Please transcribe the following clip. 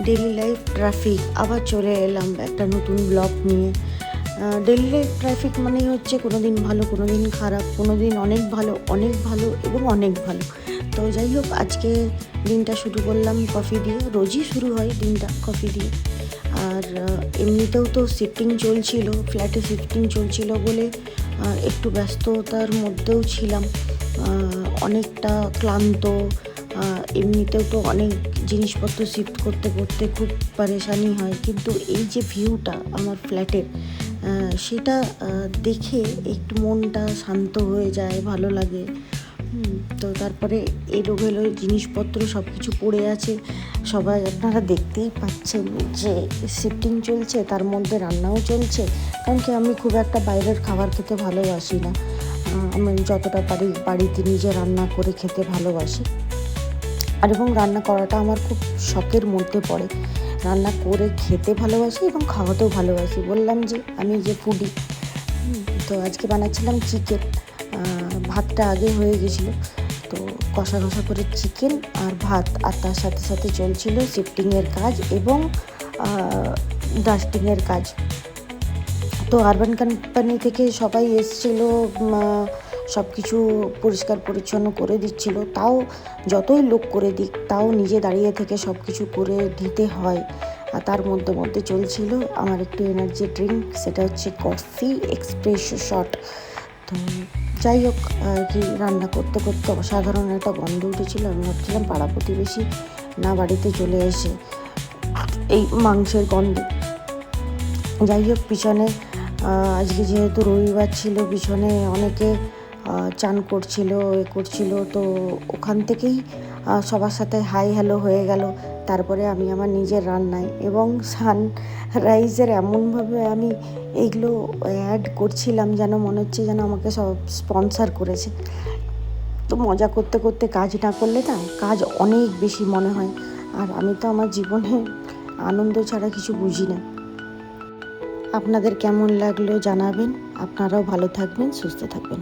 Daily life traffic আবার চলে এলাম একটা নতুন ব্লগ নিয়ে। ডেইলি লাইফ ট্রাফিক মানেই হচ্ছে কোনো দিন ভালো, কোনো দিন খারাপ, কোনো দিন অনেক ভালো এবং অনেক ভালো। তো যাই হোক, আজকে দিনটা শুরু করলাম কফি দিয়ে। রোজই শুরু হয় দিনটা কফি দিয়ে। আর এমনিতেও তো শিফটিং চলছিল, ফ্ল্যাটে শিফটিং চলছিল বলে একটু ব্যস্ততার মধ্যেও ছিলাম, অনেকটা ক্লান্ত। এমনিতেও তো অনেক জিনিসপত্র শিফট করতে করতে খুব পারেশানি হয়, কিন্তু এই যে ভিউটা আমার ফ্ল্যাটের, সেটা দেখে একটু মনটা শান্ত হয়ে যায়, ভালো লাগে। তো তারপরে এলোমেলো জিনিসপত্র সব কিছু পড়ে আছে। সবাই আপনারা দেখতেই পাচ্ছেন যে শিফটিং চলছে, তার মধ্যে রান্নাও চলছে। কারণ কি, আমি খুব একটা বাইরের খাবার খেতে ভালোবাসি না। আমি যতটা পারি বাড়িতে নিজে রান্না করে খেতে ভালোবাসি। আর এবং রান্না করাটা আমার খুব শখের মধ্যে পড়ে। রান্না করে খেতে ভালোবাসি এবং খাওয়াতেও ভালোবাসি। বললাম যে আমি যে ফুডি। তো আজকে বানাচ্ছিলাম চিকেন। ভাতটা আগে হয়ে গেছিলো, তো কষা করে চিকেন আর ভাত, আর তার সাথে সাথে চলছিল শিফটিংয়ের কাজ এবং ডাস্টিংয়ের কাজ। তো আরবান কোম্পানি থেকে সবাই এসেছিলো, সব কিছু পরিষ্কার পরিচ্ছন্ন করে দিচ্ছিল। তাও যতই লোক করে দিক, তাও নিজে দাঁড়িয়ে থেকে সব কিছু করে দিতে হয়। আর তার মধ্যে চলছিল আমার একটু এনার্জি ড্রিঙ্ক, সেটা হচ্ছে কফি এক্সপ্রেসো শট। তো যাই হোক, আর কি, রান্না করতে করতে অসাধারণ একটা গন্ধ উঠেছিল। আমি ভাবছিলাম পাড়া প্রতিবেশী না বাড়িতে চলে এসে এই মাংসের গন্ধে। যাই হোক, পিছনে আজকে যেহেতু রবিবার ছিল, পিছনে অনেকে চান করছিল, তো ওখান থেকেই সবার সাথে হাই হ্যালো হয়ে গেল। তারপরে আমি আমার নিজের রান্নায় এবং সানরাইজের এমনভাবে আমি এইগুলো অ্যাড করছিলাম যেন মনে হচ্ছে যেন আমাকে সব স্পন্সার করেছে। তো মজা করতে করতে কাজ না করলে না, কাজ অনেক বেশি মনে হয়। আর আমি তো আমার জীবনে আনন্দ ছাড়া কিছু বুঝি না। আপনাদের কেমন লাগলো জানাবেন। আপনারাও ভালো থাকবেন, সুস্থ থাকবেন।